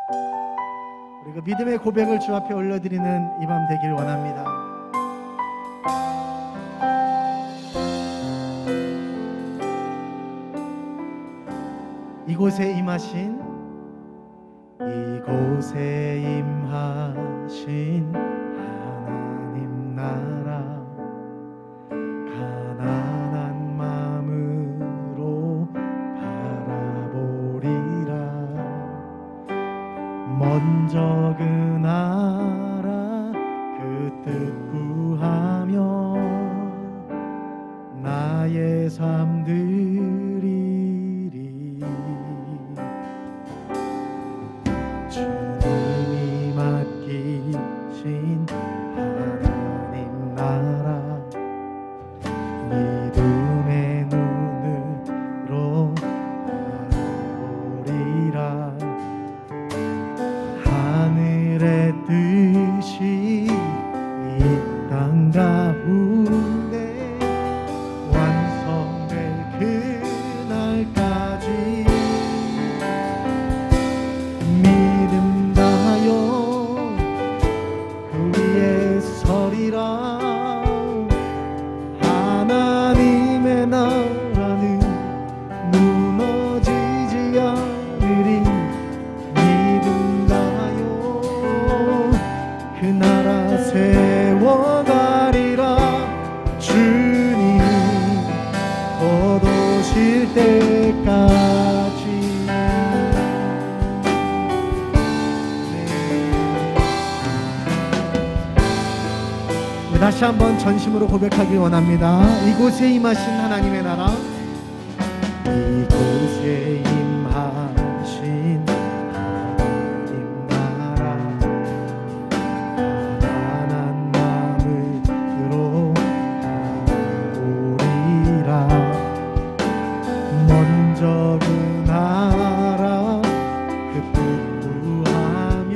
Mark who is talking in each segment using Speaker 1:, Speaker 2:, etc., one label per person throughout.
Speaker 1: 우리 그 믿음의 고백을 주 앞에 올려드리는 이 밤 되길 원합니다. 이곳에 임하신 하나님 나라, 가난한 마음으로 바라보리라. 먼저 그 나라 그 뜻 구하며 나의 삶 드리리. 주님이 맡기신 하나님 나라, 믿음의 눈으로 바라보리라. 하늘의 뜻이 이 땅 가운데 완성될 그날까지 믿음 다하여 그 위에 서리라. 하나님의 나라는 무너지지 않으리. 그 나라 세워가리라. 주님 거두실 때까지. 네. 다시 한번 전심으로 고백하기 원합니다. 이곳에 임하신 하나님의 나라, 이곳에 임하신 먼저 그 나라 그 뜻 구하며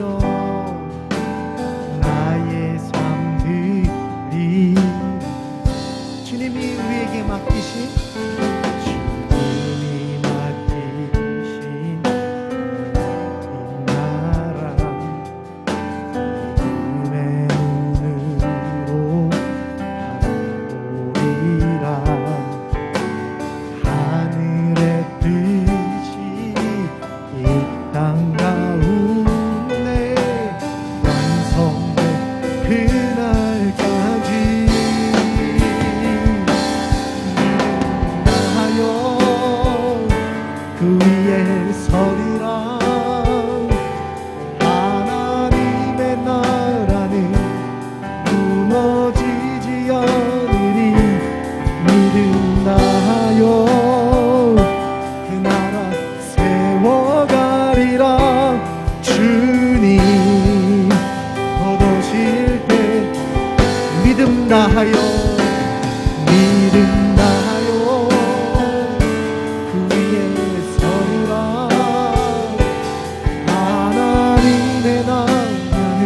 Speaker 1: 나의 삶 드리. 주님이 우리에게 맡기신 나라, 믿음의 눈으로 바라보리라. 하늘의 뜻이 이 땅 가운데 완성될 그날까지 나하여 그 위에 서리라. 하나님의 나라는 무너지지 않으리. 믿음 다하여 그 나라 세워가리라. 주님 거두실 때 믿음 다하여 그 위에 서리라. 하나님의 나라는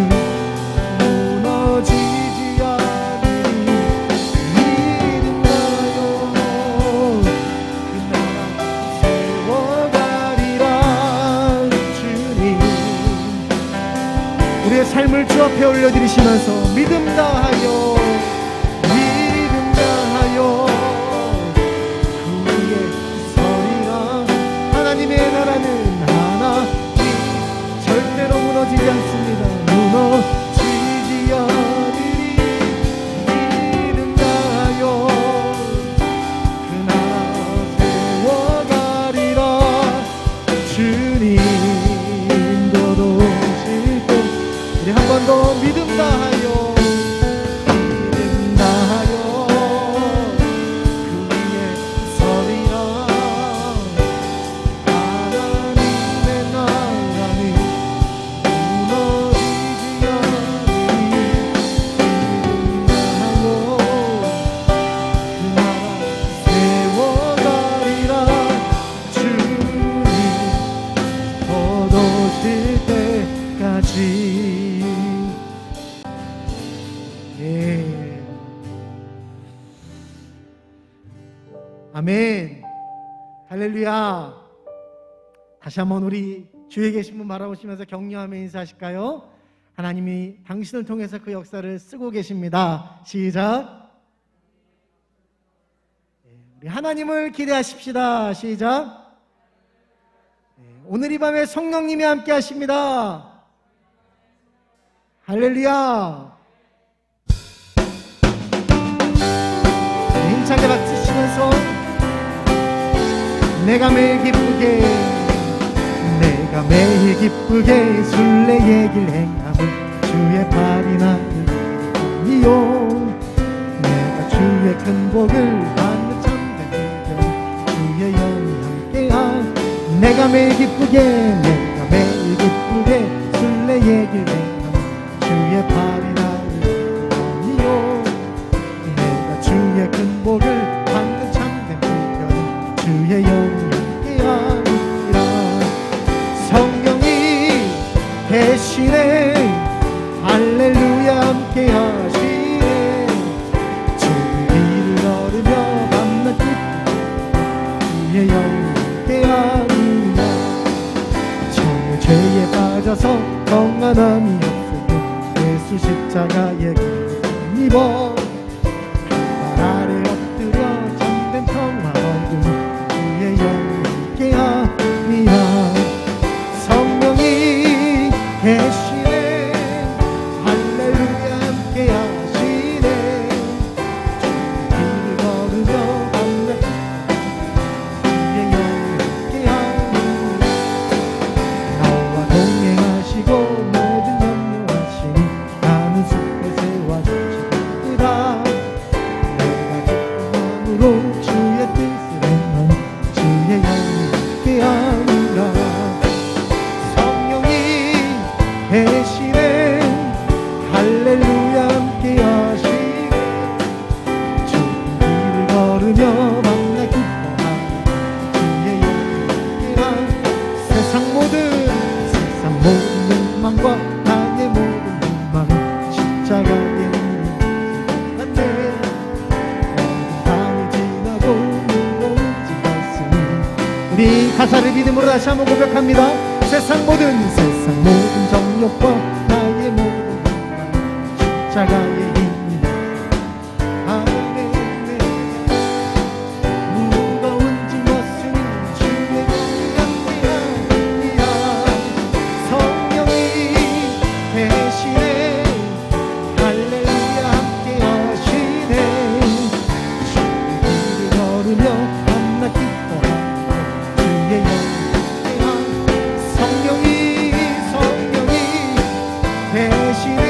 Speaker 1: 무너지지 않으리. 믿음 다하여 그 나라 세워가리라. 주님 우리의 삶을 주 앞에 올려드리시면서 믿음 다하여 그 위에 서리라. 하나님의 나라는 하나님 절대로 무너지지 않습니다. 무너지지 않으리. 믿음 다하여 그 나라 세워가리라. 주님 거두실 때 우리 한 번 더 믿음 다하여 그 위에 서리라. 하나님의 나라는 무너지지 않으리. 믿음 다하여 그 나라 세워가리라. 주님 거두실 때까지. 아멘. 할렐루야. 다시 한번 우리 주위에 계신 분 바라보시면서 격려하며 인사하실까요? 하나님이 당신을 통해서 그 역사를 쓰고 계십니다. 시작. 우리 하나님을 기대하십시다. 시작. 오늘 이 밤에 성령님이 함께 하십니다. 할렐루야. 힘차게 박수 치면서 내가 매일 기쁘게 순례 얘길 행함은 주의 발이 나니요. 내가 주의 큰 복을 받는 참된 별 주의 영이 함께하. 내가 매일 기쁘게 순례 얘길 행함은 주의 발이 나니요. 내가 주의 큰 복을 받는 참된 별 주의 영이 계시네. 할렐루야 함께 하시네. 주의 길을 걸으며 밤낮 주의 영이 함께 하리라. 전혀 죄에 빠져서 평안함이 없으며 예수 십자가의 길을 입어 발 아래 엎드려 잠든 평화 얻은 주의 영이 함께 하리라. 계시네. 할렐루야 함께 하시네. 주의 길을 걸으며 밤낮 주의 영이 함께 하니. 나와 동행하시고 모든 염려하시니 나는 숲에 세워주시리라. 내가 기쁜 마음으로 주의 뜻을 행한 주의 영이 함께 하니라. 계시네. 할렐루야 함께 하시네. 주의 길을 걸으며 밤낮 기뻐하는 주의 영이 함께하. 세상 모든 욕망과 나의 모든 욕망은 십자가에 안돼. 모든 밤이 지나고 무거워지 않으니. 우리 가사를 믿음으로 다시 한번 고백합니다. 세상 모든 정욕과 나의 모든 욕망 십자가의 힘이 아멘. 무거운 짐 없으니 주의 영이 함께하리라. 성령이 계시네. 할렐루야 함께 하시네. 주의 길을 걸으며 밤낮 기뻐하는 주의 영이 계시네.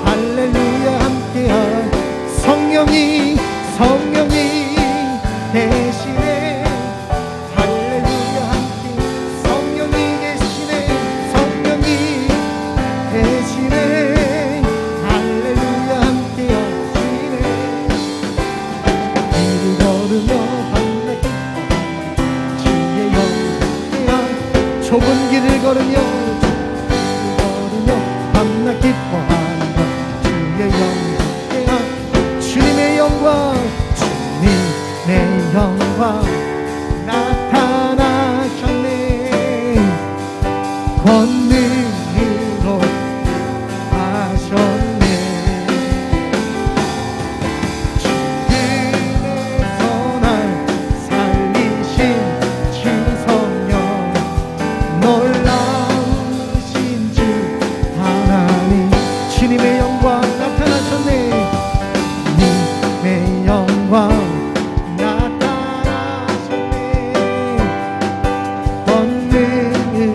Speaker 1: 할렐루야 함께한 성령이 계시네. 할렐루야 함께 성령이 계시네. 계시네. 할렐루야 함께 하시네. 길을 걸으며 밤낮 기뻐하는 주의 영이 함께한 좁은 길을 걸으며 밤낮 기뻐하는 것 주의 영이 함께한 주님의 영광 나타나셨네. 권능으로 하셨네. 죽음에서 날 살리신 주 성령 놀라우신 주 하나님. 주님의 영광 나타나셨네. 주님의 영광 나타나셨네. 권능으로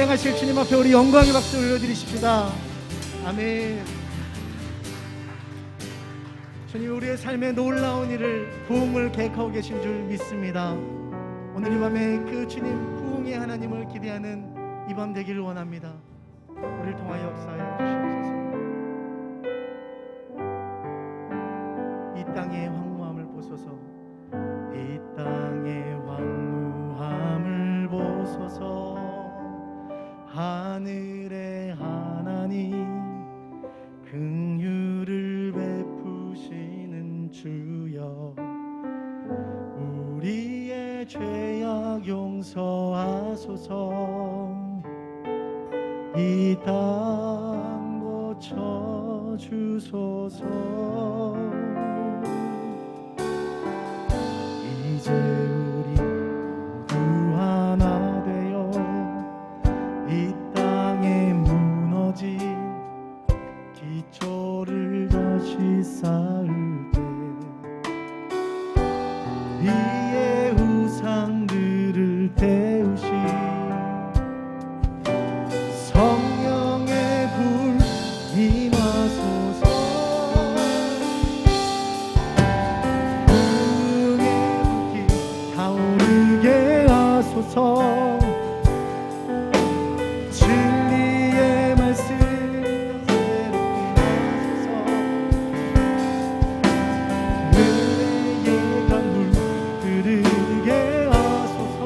Speaker 1: 행하실 주님 앞에 우리 영광의 박수 올려드리십시다. 아멘. 주님, 우리의 삶에 놀라운 일을, 부흥을 계획하고 계신 줄 믿습니다. 오늘 이 밤에 그 주님 부흥의 하나님을 기대하는 이 밤 되기를 원합니다. 우리를 통하여 역사하여 주시옵소서. 이 땅의 황무함을 보소서. 이 땅의 황무함을 보소서. 하늘의 하나님, 긍휼을 베푸시는 주여, 우리의 죄악 용서하소서. 이 땅 고쳐 주소서. 이제 우리 모두 하나 되어 이 땅에 무너진 기초를 다시 쌓을 때, 우리의 우상들을 태우신 성령의 불 임하소서. 부흥의 불길 타오르게 하소서. 진리의 말씀 새롭게 하소서. 은혜의 강물 흐르게 하소서.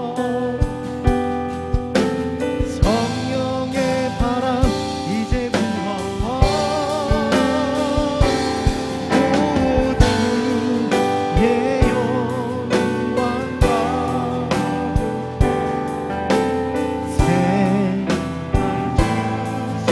Speaker 1: 성령의 바람 이제 불어. 오 주의 영광과 새날 주소서.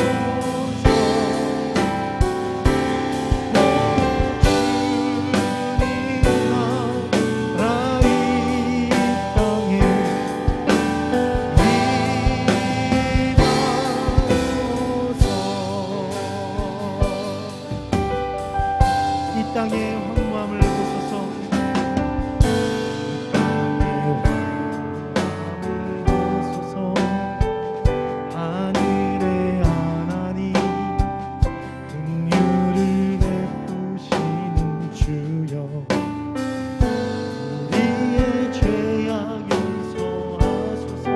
Speaker 1: 이 땅의 황무함을 보소서. 보소서. 하늘의 하나님, 긍휼을 베푸시는 주여, 우리의 죄악 용서하소서.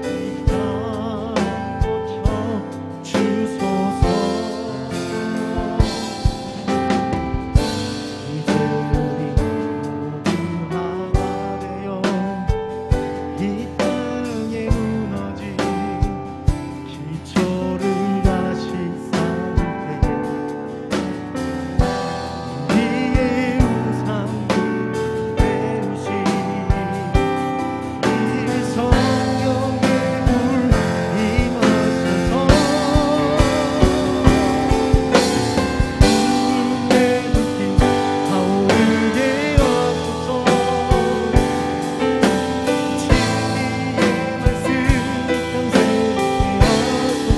Speaker 1: 이 땅 고쳐 주소서. 이제 우리 모두 하나 되어 이 땅에 무너진 기초를 다시 쌓을 때, 우리의 우상을 배우신 이 성령의 불 임하소서. 부흥의 불길 타오르게 하소서. 진리의 말씀 강세롭게 하소서.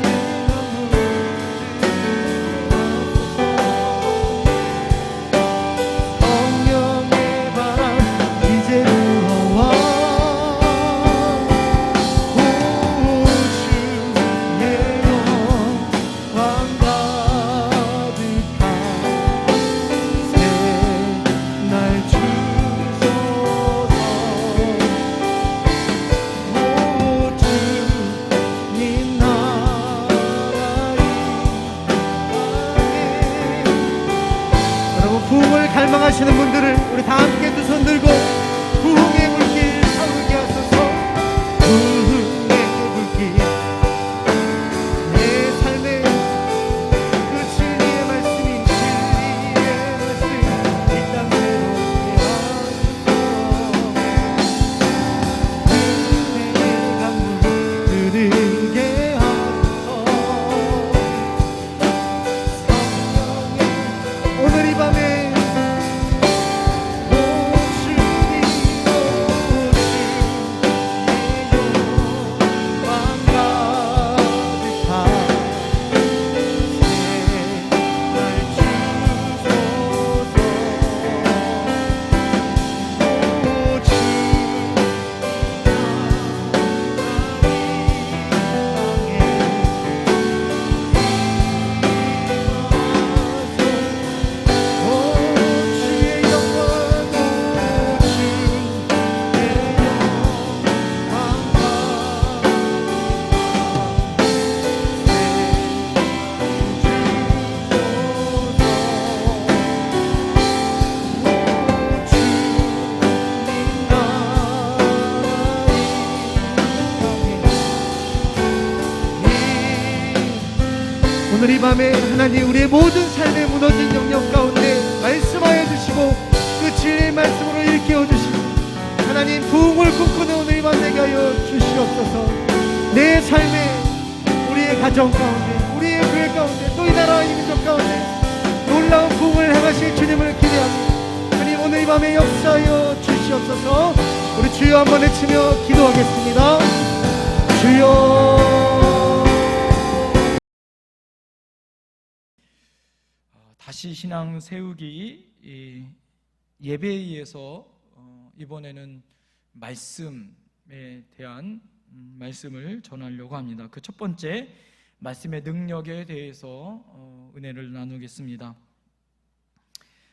Speaker 1: 은혜의 강물 성령의 바람 이제 불어와. 오 주의 영광 가득한 새날 주소서. 오 주님 나라의 여러분, 부흥을 갈망하시는 분들을 우리 다 함께 두 손 들고 부흥의 불길 타오르게 하소서. 부흥의 불길, 내 삶에 그 진리의 말씀이, 진리의 말씀 이 땅 새롭게 하소서. 은혜의 강물 흐르게 하소서. 성령의 오늘 이 밤에 오 주의 오늘 이 밤에 하나님 우리의 모든 삶의 무너진 영역 가운데 말씀하여 주시고 그 진리의 말씀으로 일깨워 주시고 하나님 부흥을 꿈꾸는 오늘 이 밤 되게 하여 주시옵소서. 내 삶에 우리의 가정 가운데 우리의 교회 가운데 또 이 나라 이 민족 가운데 놀라운 부흥을 행하실 주님을 기대하며 하나님 오늘 이 밤에 역사하여 주시옵소서. 우리 주여 한번 외치며 기도하겠습니다. 주여.
Speaker 2: 다시 신앙 세우기 예배에 의해서 이번에는 말씀에 대한 말씀을 전하려고 합니다. 그 첫 번째 말씀의 능력에 대해서 은혜를 나누겠습니다.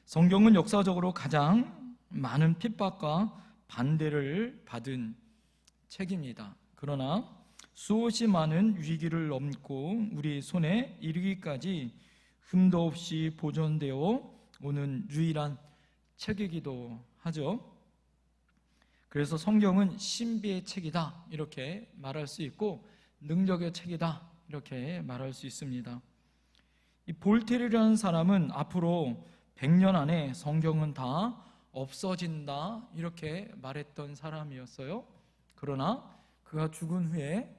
Speaker 2: 성경은 역사적으로 가장 많은 핍박과 반대를 받은 책입니다. 그러나 수없이 많은 위기를 넘고 우리 손에 이르기까지 흠도 없이 보존되어 오는 유일한 책이기도 하죠. 그래서 성경은 신비의 책이다 이렇게 말할 수 있고 능력의 책이다 이렇게 말할 수 있습니다. 이 볼테르라는 사람은 앞으로 100년 안에 성경은 다 없어진다 이렇게 말했던 사람이었어요. 그러나 그가 죽은 후에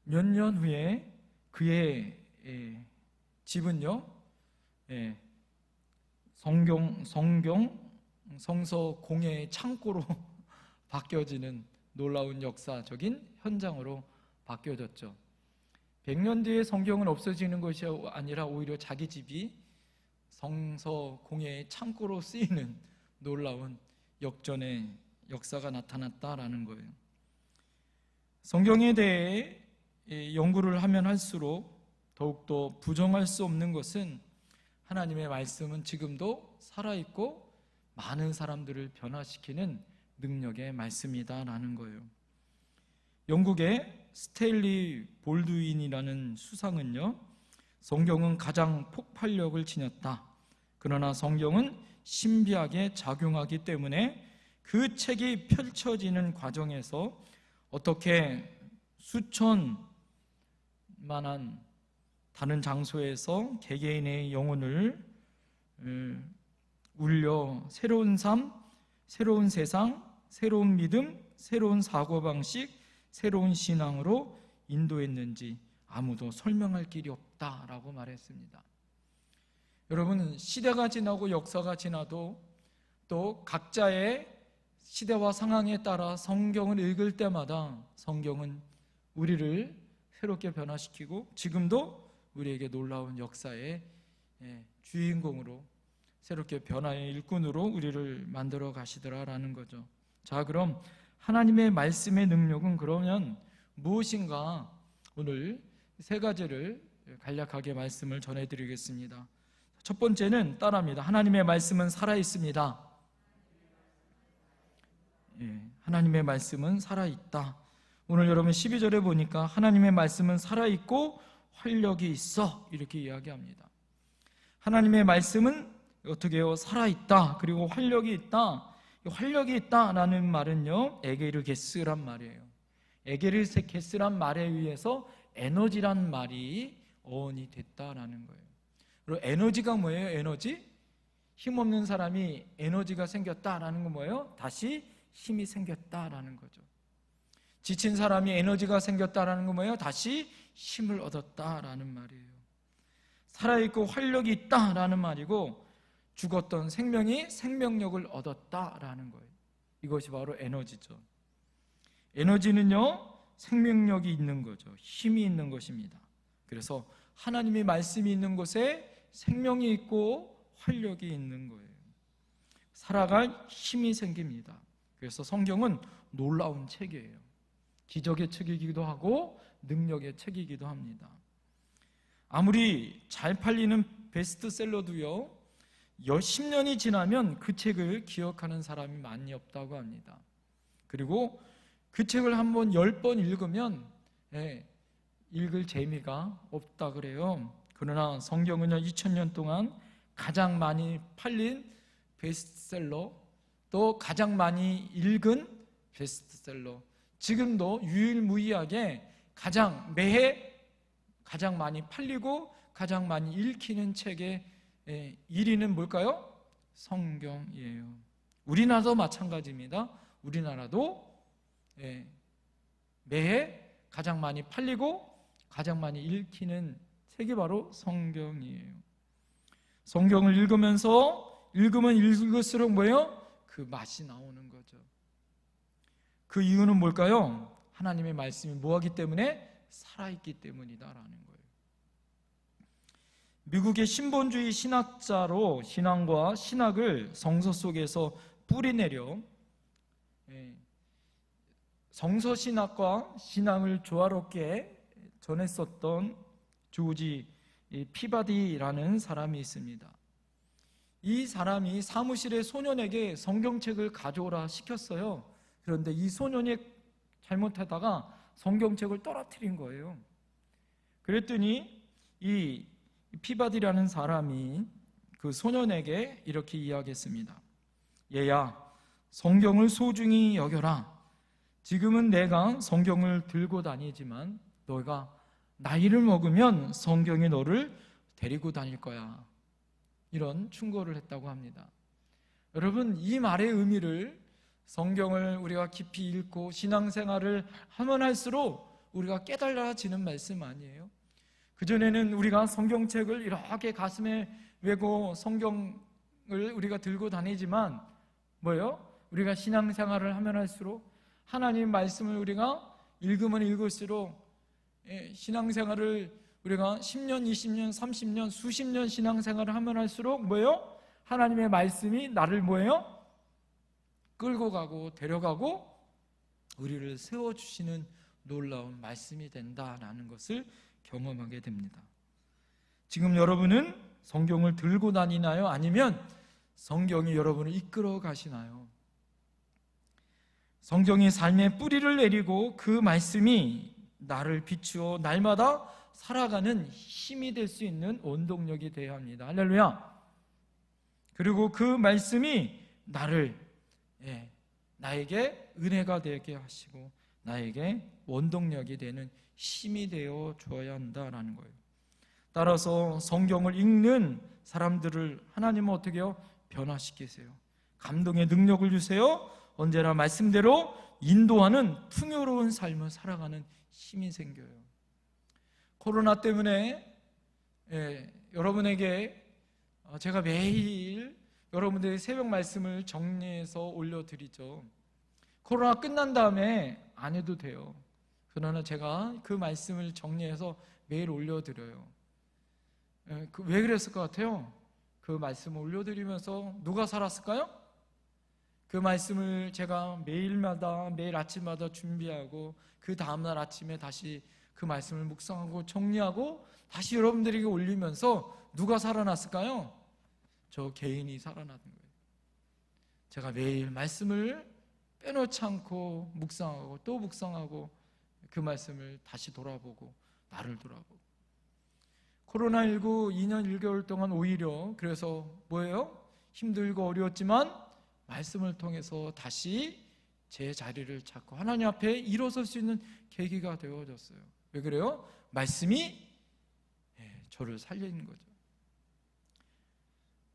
Speaker 2: 몇 년 후에 그의 집은요, 성서 공예의 창고로 바뀌어지는 놀라운 역사적인 현장으로 바뀌어졌죠. 100년 뒤에 성경은 없어지는 것이 아니라 오히려 자기 집이 성서 공예의 창고로 쓰이는 놀라운 역전의 역사가 나타났다라는 거예요. 성경에 대해 연구를 하면 할수록 더욱더 부정할 수 없는 것은 하나님의 말씀은 지금도 살아있고 많은 사람들을 변화시키는 능력의 말씀이다라는 거예요. 영국의 스테일리 볼드윈이라는 수상은요, 성경은 가장 폭발력을 지녔다. 그러나 성경은 신비하게 작용하기 때문에 그 책이 펼쳐지는 과정에서 어떻게 수천만한 다른 장소에서 개개인의 영혼을 울려 새로운 삶, 새로운 세상, 새로운 믿음, 새로운 사고방식, 새로운 신앙으로 인도했는지 아무도 설명할 길이 없다라고 말했습니다. 여러분, 시대가 지나고 역사가 지나도 또 각자의 시대와 상황에 따라 성경을 읽을 때마다 성경은 우리를 새롭게 변화시키고 지금도 우리에게 놀라운 역사의 주인공으로 새롭게 변화의 일꾼으로 우리를 만들어 가시더라라는 거죠. 자, 그럼 하나님의 말씀의 능력은 그러면 무엇인가? 오늘 세 가지를 간략하게 말씀을 전해드리겠습니다. 첫 번째는 따라합니다. 하나님의 말씀은 살아있습니다. 하나님의 말씀은 살아있다. 오늘 여러분 12절에 보니까 하나님의 말씀은 살아있고 활력이 있어 이렇게 이야기합니다. 하나님의 말씀은 어떻게 해요? 살아있다. 그리고 활력이 있다. 활력이 있다라는 말은요, 에게르게스란 말이에요. 에게르게스란 말에 의해서 에너지란 말이 어원이 됐다라는 거예요. 그리고 에너지가 뭐예요? 에너지? 힘없는 사람이 에너지가 생겼다라는 건 뭐예요? 다시 힘이 생겼다라는 거죠. 지친 사람이 에너지가 생겼다라는 건 뭐예요? 다시 힘을 얻었다라는 말이에요. 살아있고 활력이 있다라는 말이고 죽었던 생명이 생명력을 얻었다라는 거예요. 이것이 바로 에너지죠. 에너지는요, 생명력이 있는 거죠. 힘이 있는 것입니다. 그래서 하나님의 말씀이 있는 곳에 생명이 있고 활력이 있는 거예요. 살아갈 힘이 생깁니다. 그래서 성경은 놀라운 책이에요. 기적의 책이기도 하고 능력의 책이기도 합니다. 아무리 잘 팔리는 베스트셀러도요, 10년이 지나면 그 책을 기억하는 사람이 많이 없다고 합니다. 그리고 그 책을 한번 10번 읽으면 읽을 재미가 없다 그래요. 그러나 성경은요, 2000년 동안 가장 많이 팔린 베스트셀러, 또 가장 많이 읽은 베스트셀러, 지금도 유일무이하게 매해 가장 많이 팔리고 가장 많이 읽히는 책의 1위는 뭘까요? 성경이에요. 우리나라도 마찬가지입니다. 우리나라도 매해 가장 많이 팔리고 가장 많이 읽히는 책이 바로 성경이에요. 성경을 읽으면 읽을수록 뭐예요? 그 맛이 나오는 거죠. 그 이유는 뭘까요? 하나님의 말씀이 뭐하기 때문에? 살아있기 때문이다라는 거예요. 미국의 신본주의 신학자로 신앙과 신학을 성서 속에서 뿌리내려 성서신학과 신앙을 조화롭게 전했었던 조지 피바디라는 사람이 있습니다. 이 사람이 사무실의 소년에게 성경책을 가져오라 시켰어요. 그런데 이 소년이 잘못하다가 성경책을 떨어뜨린 거예요. 그랬더니 이 피바디라는 사람이 그 소년에게 이렇게 이야기했습니다. 얘야, 성경을 소중히 여겨라. 지금은 내가 성경을 들고 다니지만 너가 나이를 먹으면 성경이 너를 데리고 다닐 거야. 이런 충고를 했다고 합니다. 여러분, 이 말의 의미를 성경을 우리가 깊이 읽고 신앙생활을 하면 할수록 우리가 깨달아지는 말씀 아니에요? 그전에는 우리가 성경책을 이렇게 가슴에 메고 성경을 우리가 들고 다니지만 뭐예요? 우리가 신앙생활을 하면 할수록 하나님 말씀을 우리가 읽으면 읽을수록 신앙생활을 우리가 10년, 20년, 30년, 수십 년 신앙생활을 하면 할수록 뭐예요? 하나님의 말씀이 나를 뭐예요? 끌고 가고 데려가고 우리를 세워주시는 놀라운 말씀이 된다라는 것을 경험하게 됩니다. 지금 여러분은 성경을 들고 다니나요? 아니면 성경이 여러분을 이끌어 가시나요? 성경이 삶의 뿌리를 내리고 그 말씀이 나를 비추어 날마다 살아가는 힘이 될 수 있는 원동력이 되어야 합니다. 할렐루야. 그리고 그 말씀이 나에게 은혜가 되게 하시고 나에게 원동력이 되는 힘이 되어 줘야 한다라는 거예요. 따라서 성경을 읽는 사람들을 하나님은 어떻게 해요? 변화시키세요. 감동의 능력을 주세요. 언제나 말씀대로 인도하는 풍요로운 삶을 살아가는 힘이 생겨요. 코로나 때문에 여러분에게 제가 매일 여러분들의 새벽 말씀을 정리해서 올려드리죠. 코로나 끝난 다음에 안 해도 돼요. 그러나 제가 그 말씀을 정리해서 매일 올려드려요. 왜 그랬을 것 같아요? 그 말씀을 올려드리면서 누가 살았을까요? 그 말씀을 제가 매일 아침마다 준비하고 그 다음날 아침에 다시 그 말씀을 묵상하고 정리하고 다시 여러분들에게 올리면서 누가 살아났을까요? 저 개인이 살아나는 거예요. 제가 매일 말씀을 빼놓지 않고 묵상하고 또 묵상하고 그 말씀을 다시 돌아보고 나를 돌아보고 코로나19 2년 1개월 동안 오히려 그래서 뭐예요? 힘들고 어려웠지만 말씀을 통해서 다시 제 자리를 찾고 하나님 앞에 일어설 수 있는 계기가 되어졌어요. 왜 그래요? 말씀이 저를 살리는 거죠.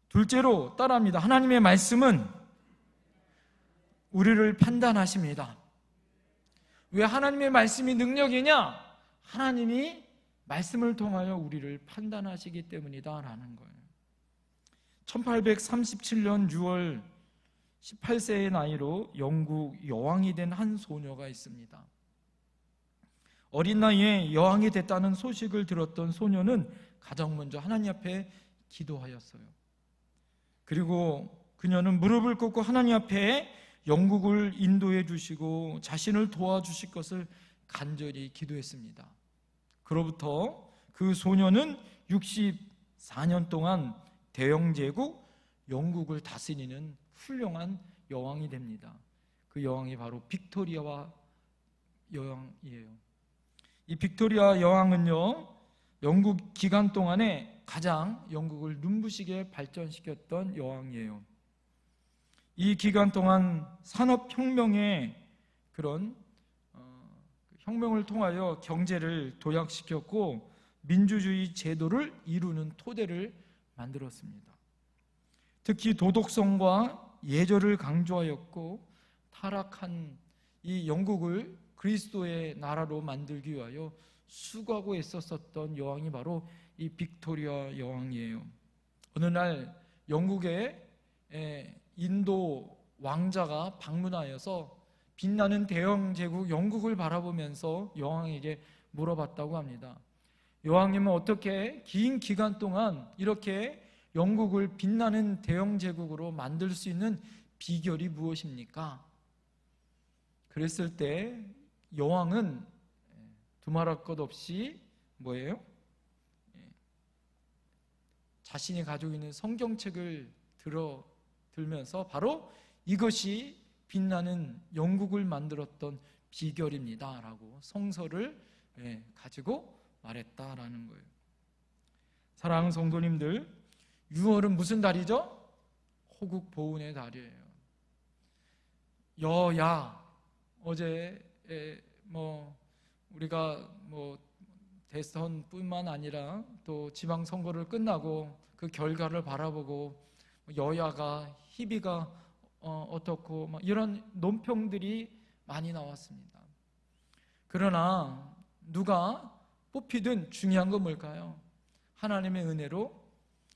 Speaker 2: 둘째로 따라합니다. 하나님의 말씀은 우리를 판단하십니다. 왜 하나님의 말씀이 능력이냐? 하나님이 말씀을 통하여 우리를 판단하시기 때문이다 라는 거예요. 1837년 6월 18세의 나이로 영국 여왕이 된 한 소녀가 있습니다. 어린 나이에 여왕이 됐다는 소식을 들었던 소녀는 가장 먼저 하나님 앞에 기도하였어요. 그리고 그녀는 무릎을 꿇고 하나님 앞에 영국을 인도해 주시고 자신을 도와주실 것을 간절히 기도했습니다. 그로부터 그 소녀는 64년 동안 대영제국 영국을 다스리는 훌륭한 여왕이 됩니다. 그 여왕이 바로 빅토리아 여왕이에요. 이 빅토리아 여왕은요, 영국 기간 동안에 가장 영국을 눈부시게 발전시켰던 여왕이에요. 이 기간 동안 산업혁명의 그런 혁명을 통하여 경제를 도약시켰고 민주주의 제도를 이루는 토대를 만들었습니다. 특히 도덕성과 예절을 강조하였고 타락한 이 영국을 그리스도의 나라로 만들기 위하여 수고하고 애썼었던 여왕이 바로 이 빅토리아 여왕이에요. 어느 날 영국의 인도 왕자가 방문하여서 빛나는 대영 제국 영국을 바라보면서 여왕에게 물어봤다고 합니다. 여왕님은 어떻게 긴 기간 동안 이렇게 영국을 빛나는 대영 제국으로 만들 수 있는 비결이 무엇입니까? 그랬을 때 여왕은 두말할 것 없이 뭐예요? 자신이 가지고 있는 성경책을 들면서 바로 이것이 빛나는 영국을 만들었던 비결입니다 라고 성서를 가지고 말했다라는 거예요. 사랑하는 성도님들, 6월은 무슨 달이죠? 호국 보훈의 달이에요. 여야, 어제 우리가 대선뿐만 아니라 또 지방선거를 끝나고 그 결과를 바라보고 여야가 희비가 어떻고 이런 논평들이 많이 나왔습니다. 그러나 누가 뽑히든 중요한 건 뭘까요? 하나님의 은혜로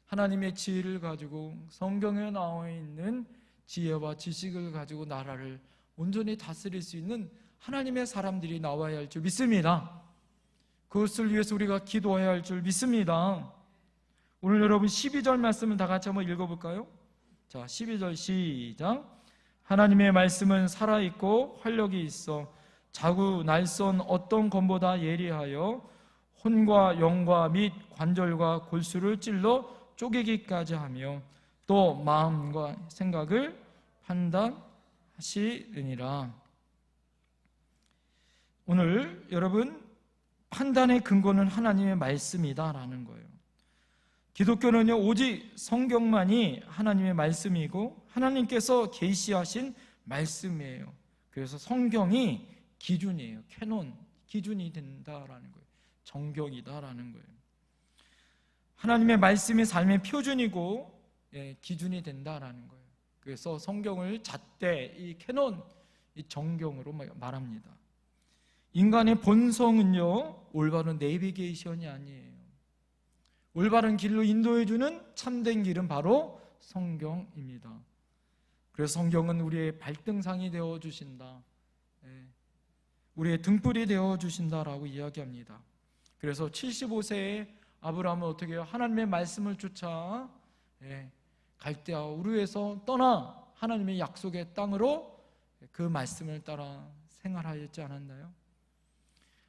Speaker 2: 하나님의 지혜를 가지고 성경에 나와 있는 지혜와 지식을 가지고 나라를 온전히 다스릴 수 있는 하나님의 사람들이 나와야 할 줄 믿습니다. 그것을 위해서 우리가 기도해야 할 줄 믿습니다. 오늘 여러분 12절 말씀을 다 같이 한번 읽어볼까요? 자, 12절 시작. 하나님의 말씀은 살아있고 활력이 있어 자구 날선 어떤 검보다 예리하여 혼과 영과 및 관절과 골수를 찔러 쪼개기까지 하며 또 마음과 생각을 판단하시느니라. 오늘 여러분 판단의 근거는 하나님의 말씀이다라는 거예요. 기독교는요 오직 성경만이 하나님의 말씀이고 하나님께서 계시하신 말씀이에요. 그래서 성경이 기준이에요. 캐논, 기준이 된다라는 거예요. 정경이다라는 거예요. 하나님의 말씀이 삶의 표준이고 기준이 된다라는 거예요. 그래서 성경을 잣대, 이 캐논, 이 정경으로 말합니다. 인간의 본성은요 올바른 내비게이션이 아니에요. 올바른 길로 인도해주는 참된 길은 바로 성경입니다. 그래서 성경은 우리의 발등상이 되어주신다, 우리의 등불이 되어주신다라고 이야기합니다. 그래서 75세에 아브라함은 어떻게 해요? 하나님의 말씀을 쫓아 갈대아 우르에서 떠나 하나님의 약속의 땅으로 그 말씀을 따라 생활하였지 않았나요?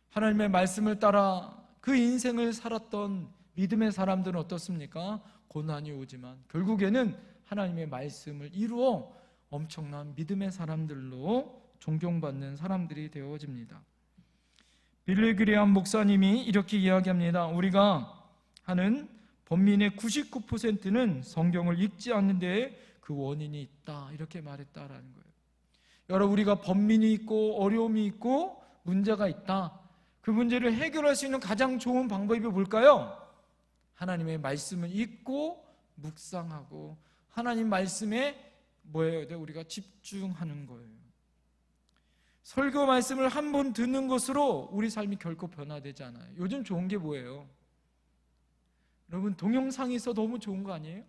Speaker 2: 하나님의 말씀을 따라 그 인생을 살았던 믿음의 사람들은 어떻습니까? 고난이 오지만 결국에는 하나님의 말씀을 이루어 엄청난 믿음의 사람들로 존경받는 사람들이 되어집니다. 빌리 그레이엄 목사님이 이렇게 이야기합니다. 우리가 하는 범민의 99%는 성경을 읽지 않는 데에 그 원인이 있다 이렇게 말했다라는 거예요. 여러분, 우리가 범민이 있고 어려움이 있고 문제가 있다. 그 문제를 해결할 수 있는 가장 좋은 방법이 뭘까요? 하나님의 말씀을 읽고 묵상하고 하나님 말씀에 우리가 집중하는 거예요. 설교 말씀을 한 번 듣는 것으로 우리 삶이 결코 변화되지 않아요. 요즘 좋은 게 뭐예요? 여러분, 동영상이 있어 너무 좋은 거 아니에요?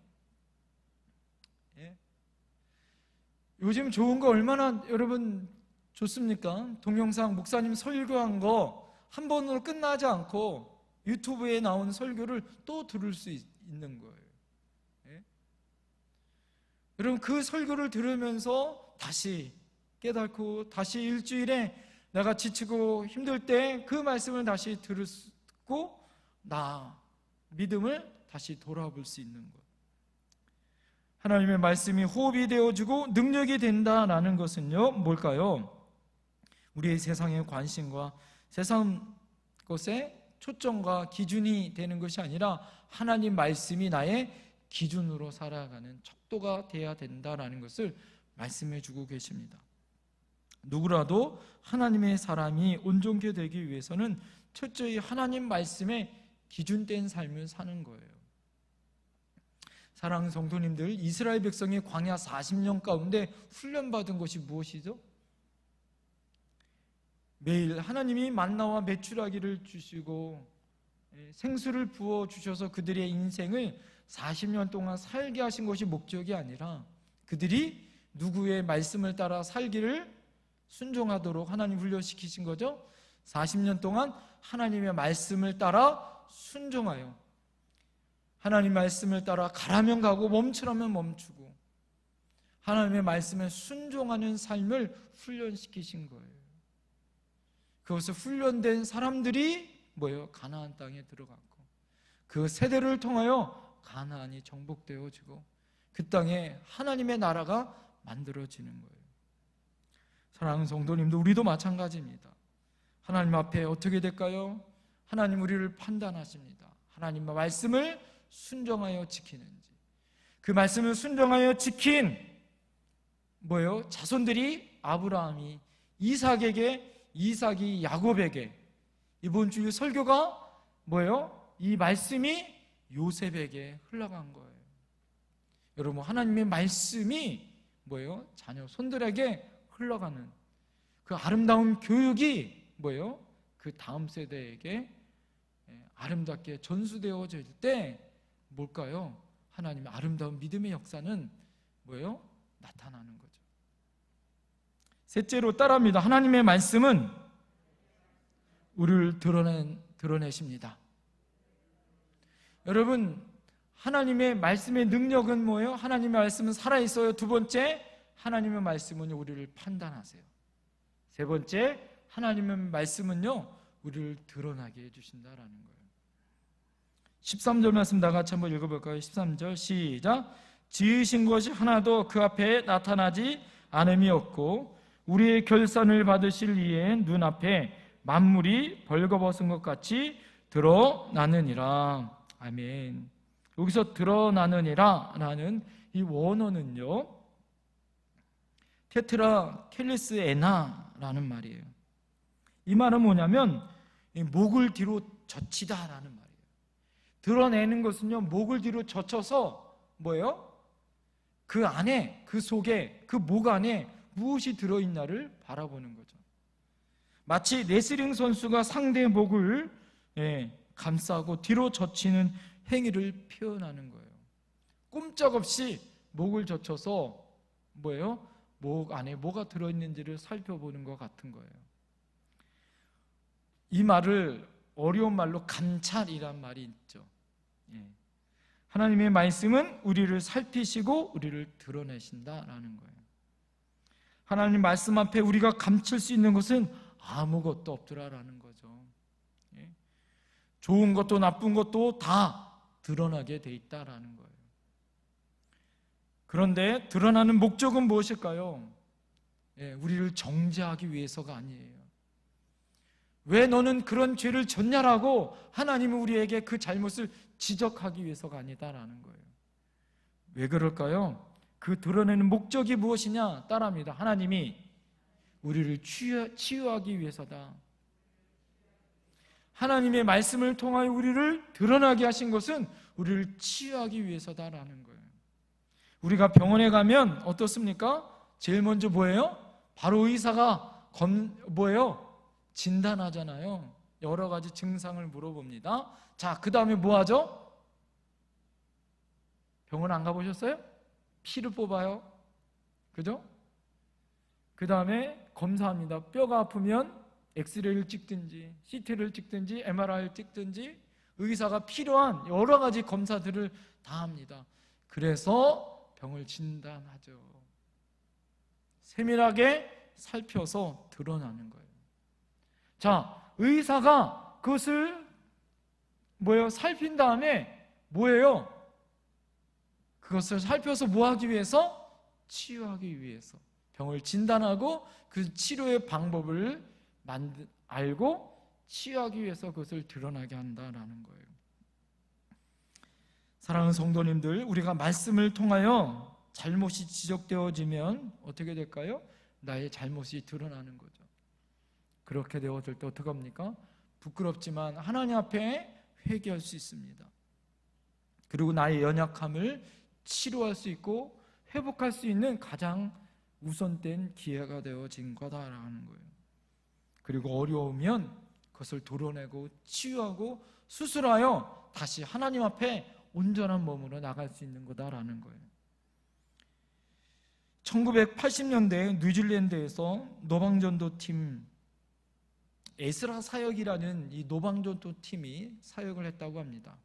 Speaker 2: 요즘 좋은 거 얼마나 여러분 좋습니까? 동영상 목사님 설교한 거 한 번으로 끝나지 않고 유튜브에 나오는 설교를 또 들을 수 있는 거예요. 여러분, 그 설교를 들으면서 다시 깨닫고 다시 일주일에 내가 지치고 힘들 때 그 말씀을 다시 듣고 믿음을 다시 돌아볼 수 있는 것. 하나님의 말씀이 호흡이 되어주고 능력이 된다라는 것은요 뭘까요? 우리의 세상의 관심과 세상 것에 초점과 기준이 되는 것이 아니라 하나님 말씀이 나의 기준으로 살아가는 척도가 돼야 된다라는 것을 말씀해 주고 계십니다. 누구라도 하나님의 사람이 온전케 되기 위해서는 철저히 하나님 말씀에 기준된 삶을 사는 거예요. 사랑하는 성도님들, 이스라엘 백성이 광야 40년 가운데 훈련받은 것이 무엇이죠? 매일 하나님이 만나와 메추라기를 주시고 생수를 부어 주셔서 그들의 인생을 40년 동안 살게 하신 것이 목적이 아니라 그들이 누구의 말씀을 따라 살기를 순종하도록 하나님 훈련시키신 거죠. 40년 동안 하나님의 말씀을 따라 순종하여 하나님 말씀을 따라 가라면 가고 멈추라면 멈추고 하나님의 말씀에 순종하는 삶을 훈련시키신 거예요. 그것을 훈련된 사람들이 뭐예요? 가나안 땅에 들어갔고 그 세대를 통하여 가나안이 정복되어지고 그 땅에 하나님의 나라가 만들어지는 거예요. 사랑하는 성도님도 우리도 마찬가지입니다. 하나님 앞에 어떻게 될까요? 하나님 우리를 판단하십니다. 하나님의 말씀을 순종하여 지키는지, 그 말씀을 순종하여 지킨 뭐예요? 자손들이 아브라함이 이삭에게, 이삭이 야곱에게, 이번 주 설교가 뭐예요? 이 말씀이 요셉에게 흘러간 거예요. 여러분, 하나님의 말씀이 뭐예요? 자녀 손들에게 흘러가는 그 아름다운 교육이 뭐예요? 그 다음 세대에게 아름답게 전수되어질 때 뭘까요? 하나님의 아름다운 믿음의 역사는 뭐예요? 나타나는 거죠. 셋째로 따라합니다. 하나님의 말씀은 우리를 드러내십니다. 여러분, 하나님의 말씀의 능력은 뭐예요? 하나님의 말씀은 살아있어요. 두 번째, 하나님의 말씀은 우리를 판단하세요. 세 번째, 하나님의 말씀은요, 우리를 드러나게 해주신다라는 거예요. 13절 말씀 다 같이 한번 읽어볼까요? 13절 시작. 지으신 것이 하나도 그 앞에 나타나지 않음이 없고 우리의 결산을 받으실 이의 눈앞에 만물이 벌거벗은 것 같이 드러나느니라. 아멘. 여기서 드러나느니라 라는 이 원어는요, 테트라 켈리스 에나라는 말이에요. 이 말은 뭐냐면 목을 뒤로 젖히다라는 말이에요. 드러내는 것은요, 목을 뒤로 젖혀서 뭐예요? 그 안에, 그 속에, 그 목 안에 무엇이 들어있나를 바라보는 거죠. 마치 레슬링 선수가 상대의 목을 감싸고 뒤로 젖히는 행위를 표현하는 거예요. 꼼짝없이 목을 젖혀서 뭐예요? 목 안에 뭐가 들어있는지를 살펴보는 것 같은 거예요. 이 말을 어려운 말로 감찰이란 말이 있죠. 하나님의 말씀은 우리를 살피시고 우리를 드러내신다라는 거예요. 하나님 말씀 앞에 우리가 감출 수 있는 것은 아무것도 없더라라는 거죠. 좋은 것도 나쁜 것도 다 드러나게 돼 있다라는 거예요. 그런데 드러나는 목적은 무엇일까요? 우리를 정죄하기 위해서가 아니에요. 왜 너는 그런 죄를 졌냐라고 하나님은 우리에게 그 잘못을 지적하기 위해서가 아니다라는 거예요. 왜 그럴까요? 그 드러내는 목적이 무엇이냐? 따라합니다. 하나님이 우리를 치유하기 위해서다. 하나님의 말씀을 통하여 우리를 드러나게 하신 것은 우리를 치유하기 위해서다라는 거예요. 우리가 병원에 가면 어떻습니까? 제일 먼저 뭐예요? 바로 의사가 뭐예요? 진단하잖아요. 여러 가지 증상을 물어봅니다. 자, 그 다음에 뭐 하죠? 병원 안 가보셨어요? 피를 뽑아요. 그죠? 그 다음에 검사합니다. 뼈가 아프면 엑스레이를 찍든지 CT를 찍든지 MRI를 찍든지 의사가 필요한 여러 가지 검사들을 다 합니다. 그래서 병을 진단하죠. 세밀하게 살펴서 드러나는 거예요. 자, 의사가 그것을 뭐예요? 살핀 다음에 뭐예요? 그것을 살펴서 뭐 하기 위해서? 치유하기 위해서. 병을 진단하고 그 치료의 방법을 알고 치유하기 위해서 그것을 드러나게 한다라는 거예요. 사랑하는 성도님들, 우리가 말씀을 통하여 잘못이 지적되어지면 어떻게 될까요? 나의 잘못이 드러나는 거죠. 그렇게 되어질 때 어떻게 합니까? 부끄럽지만 하나님 앞에 회개할 수 있습니다. 그리고 나의 연약함을 치료할 수 있고 회복할 수 있는 가장 우선된 기회가 되어진 거다라는 거예요. 그리고 어려우면 그것을 도려내고 치유하고 수술하여 다시 하나님 앞에 온전한 몸으로 나갈 수 있는 거다라는 거예요. 1980년대 뉴질랜드에서 노방전도팀 에스라 사역이라는 이 노방전도 팀이 사역을 했다고 합니다.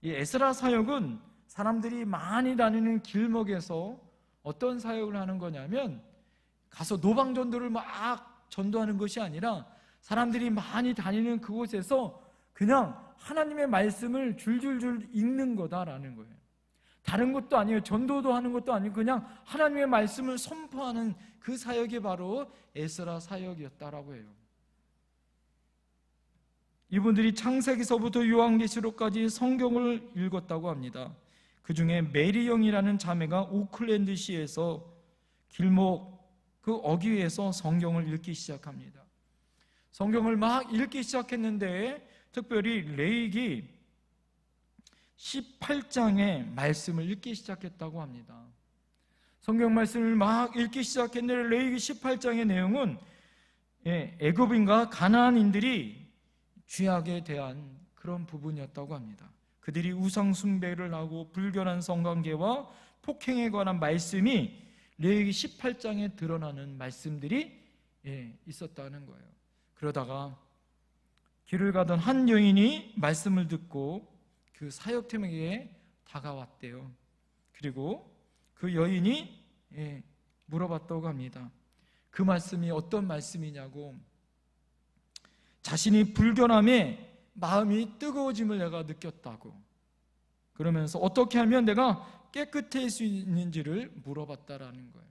Speaker 2: 이 에스라 사역은 사람들이 많이 다니는 길목에서 어떤 사역을 하는 거냐면 가서 노방전도를 막 전도하는 것이 아니라 사람들이 많이 다니는 그곳에서 그냥 하나님의 말씀을 줄줄줄 읽는 거다라는 거예요. 다른 것도 아니에요. 전도도 하는 것도 아니고 그냥 하나님의 말씀을 선포하는 그 사역이 바로 에스라 사역이었다라고 해요. 이분들이 창세기서부터 요한계시록까지 성경을 읽었다고 합니다. 그 중에 메리영이라는 자매가 오클랜드시에서 길목 그 어귀에서 성경을 읽기 시작합니다. 성경을 막 읽기 시작했는데 특별히 레위기 18장의 말씀을 읽기 시작했다고 합니다. 성경 말씀을 막 읽기 시작했는데 레위기 18장의 내용은 애굽인과 가나안인들이 죄악에 대한 그런 부분이었다고 합니다. 그들이 우상 숭배를 하고 불결한 성관계와 폭행에 관한 말씀이 레위기 18장에 드러나는 말씀들이 있었다는 거예요. 그러다가 길을 가던 한 여인이 말씀을 듣고 그 사역팀에게 다가왔대요. 그리고 그 여인이 물어봤다고 합니다. 그 말씀이 어떤 말씀이냐고. 자신이 불결함에 마음이 뜨거워짐을 내가 느꼈다고. 그러면서 어떻게 하면 내가 깨끗해질 수 있는지를 물어봤다라는 거예요.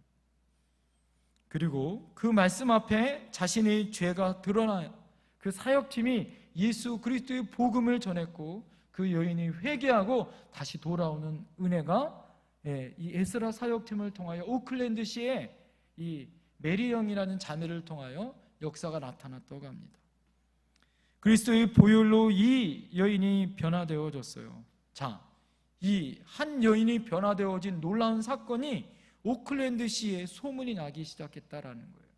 Speaker 2: 그리고 그 말씀 앞에 자신의 죄가 드러나요. 그 사역팀이 예수 그리스도의 복음을 전했고 그 여인이 회개하고 다시 돌아오는 은혜가 이 에스라 사역팀을 통하여 오클랜드시에 이 메리영이라는 자매를 통하여 역사가 나타났다고 합니다. 그리스도의 보혈로 이 여인이 변화되어졌어요. 자, 이 한 여인이 변화되어진 놀라운 사건이 오클랜드시에 소문이 나기 시작했다라는 거예요.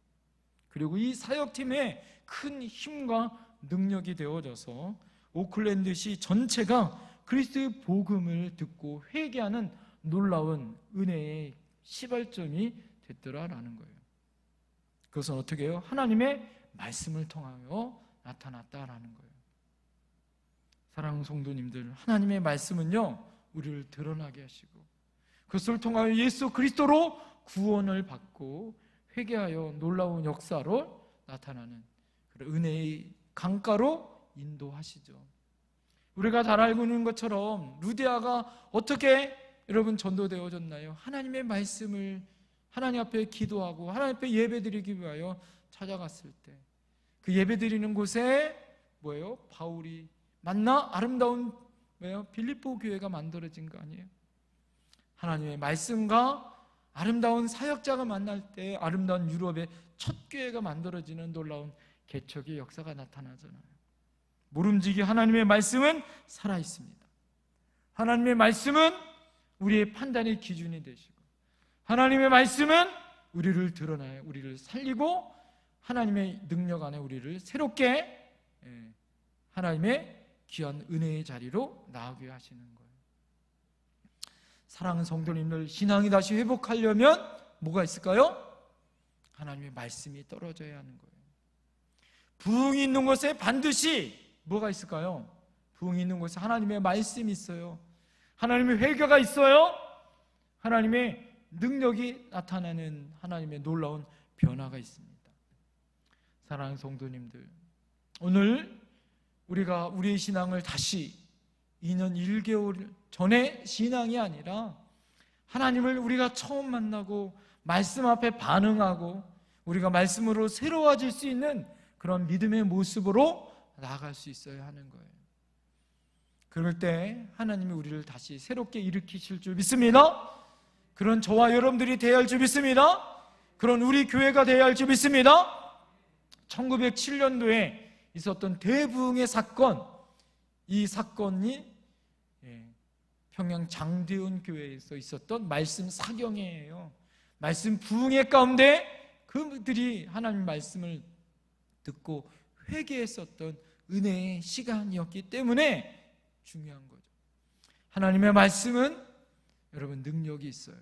Speaker 2: 그리고 이 사역팀에 큰 힘과 능력이 되어져서 오클랜드시 전체가 그리스도의 복음을 듣고 회개하는 놀라운 은혜의 시발점이 됐더라라는 거예요. 그것은 어떻게 해요? 하나님의 말씀을 통하여 나타났다라는 거예요. 사랑하는 성도님들, 하나님의 말씀은요 우리를 드러나게 하시고 그것을 통하여 예수 그리스도로 구원을 받고 회개하여 놀라운 역사로 나타나는 그런 은혜의 강가로 인도하시죠. 우리가 잘 알고 있는 것처럼 루디아가 어떻게 여러분 전도되어졌나요? 하나님의 말씀을 하나님 앞에 기도하고 하나님 앞에 예배드리기 위하여 찾아갔을 때 그 예배드리는 곳에 뭐예요? 바울이 만나 아름다운 빌립보 교회가 만들어진 거 아니에요? 하나님의 말씀과 아름다운 사역자가 만날 때 아름다운 유럽의 첫 교회가 만들어지는 놀라운 개척의 역사가 나타나잖아요. 모름지기 하나님의 말씀은 살아있습니다. 하나님의 말씀은 우리의 판단의 기준이 되시고 하나님의 말씀은 우리를 드러나요. 우리를 살리고 하나님의 능력 안에 우리를 새롭게 하나님의 귀한 은혜의 자리로 나오게 하시는 거예요. 사랑하는 성도님들, 신앙이 다시 회복하려면 뭐가 있을까요? 하나님의 말씀이 떨어져야 하는 거예요. 부흥이 있는 곳에 반드시 뭐가 있을까요? 부흥이 있는 곳에 하나님의 말씀이 있어요. 하나님의 회개가 있어요. 하나님의 능력이 나타나는 하나님의 놀라운 변화가 있습니다. 사랑하는 성도님들, 오늘 우리가 우리의 신앙을 다시 2년 1개월 전의 신앙이 아니라 하나님을 우리가 처음 만나고 말씀 앞에 반응하고 우리가 말씀으로 새로워질 수 있는 그런 믿음의 모습으로 나아갈 수 있어야 하는 거예요. 그럴 때 하나님이 우리를 다시 새롭게 일으키실 줄 믿습니다. 그런 저와 여러분들이 되어야 할 줄 믿습니다. 그런 우리 교회가 되어야 할 줄 믿습니다. 1907년도에 있었던 대부흥의 사건, 이 사건이 평양 장대훈 교회에서 있었던 말씀 사경회예요. 말씀 부흥회 가운데 그들이 하나님 말씀을 듣고 회개했었던 은혜의 시간이었기 때문에 중요한 거죠. 하나님의 말씀은 여러분 능력이 있어요.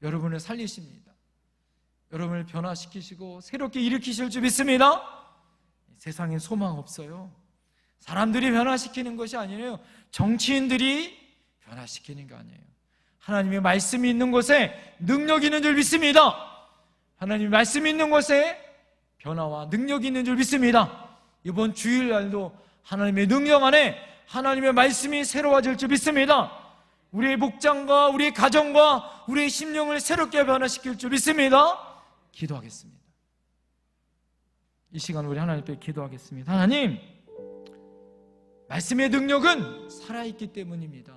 Speaker 2: 여러분을 살리십니다. 여러분을 변화시키시고 새롭게 일으키실 줄 믿습니다. 세상에 소망 없어요. 사람들이 변화시키는 것이 아니에요. 정치인들이 변화시키는 게 아니에요. 하나님의 말씀이 있는 곳에 능력이 있는 줄 믿습니다. 하나님의 말씀이 있는 곳에 변화와 능력이 있는 줄 믿습니다. 이번 주일날도 하나님의 능력 안에 하나님의 말씀이 새로워질 줄 믿습니다. 우리의 목장과 우리의 가정과 우리의 심령을 새롭게 변화시킬 줄 믿습니다. 기도하겠습니다. 이 시간 우리 하나님 앞에 기도하겠습니다. 하나님, 말씀의 능력은 살아있기 때문입니다.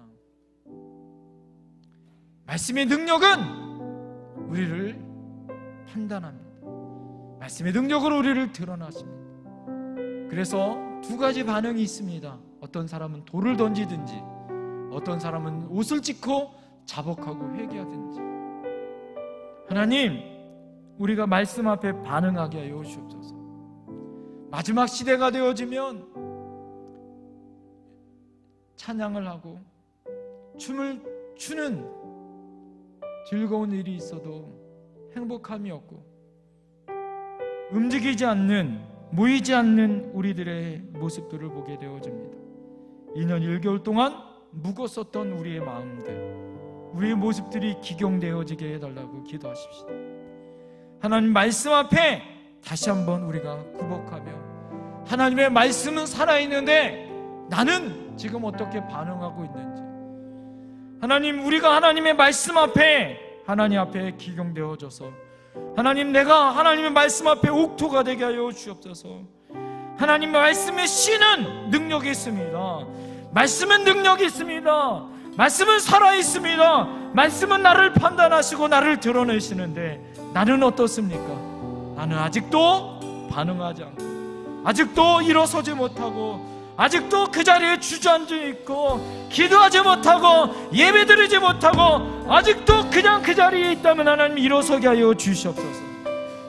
Speaker 2: 말씀의 능력은 우리를 판단합니다. 말씀의 능력으로 우리를 드러나십니다. 그래서 두 가지 반응이 있습니다. 어떤 사람은 돌을 던지든지, 어떤 사람은 옷을 찢고 자복하고 회개하든지. 하나님, 우리가 말씀 앞에 반응하게 하여 주옵소서. 마지막 시대가 되어지면 찬양을 하고 춤을 추는 즐거운 일이 있어도 행복함이 없고 움직이지 않는, 모이지 않는 우리들의 모습들을 보게 되어집니다. 2년 1개월 동안 묵었었던 우리의 마음들, 우리의 모습들이 기경되어지게 해달라고 기도하십시다. 하나님 말씀 앞에 다시 한번 우리가 굴복하며, 하나님의 말씀은 살아있는데 나는 지금 어떻게 반응하고 있는지, 하나님, 우리가 하나님의 말씀 앞에, 하나님 앞에 기경되어져서 하나님, 내가 하나님의 말씀 앞에 옥토가 되게 하여 주옵소서. 하나님의 말씀의 씨는 능력이 있습니다. 말씀은 능력이 있습니다. 말씀은 살아있습니다. 말씀은 나를 판단하시고 나를 드러내시는데 나는 어떻습니까? 나는 아직도 반응하지 않고, 아직도 일어서지 못하고, 아직도 그 자리에 주저앉아 있고, 기도하지 못하고, 예배드리지 못하고, 아직도 그냥 그 자리에 있다면 하나님 일어서게 하여 주시옵소서.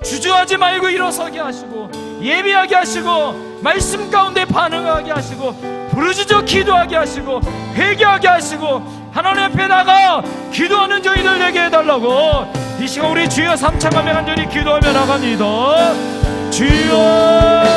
Speaker 2: 주저하지 말고 일어서게 하시고, 예배하게 하시고, 말씀 가운데 반응하게 하시고, 부르짖어 기도하게 하시고, 회개하게 하시고, 하나님 앞에 나가 기도하는 저희들 되게 해달라고 이 시간 우리 주여 삼창하며 간절히 기도하며 나갑니다. 주여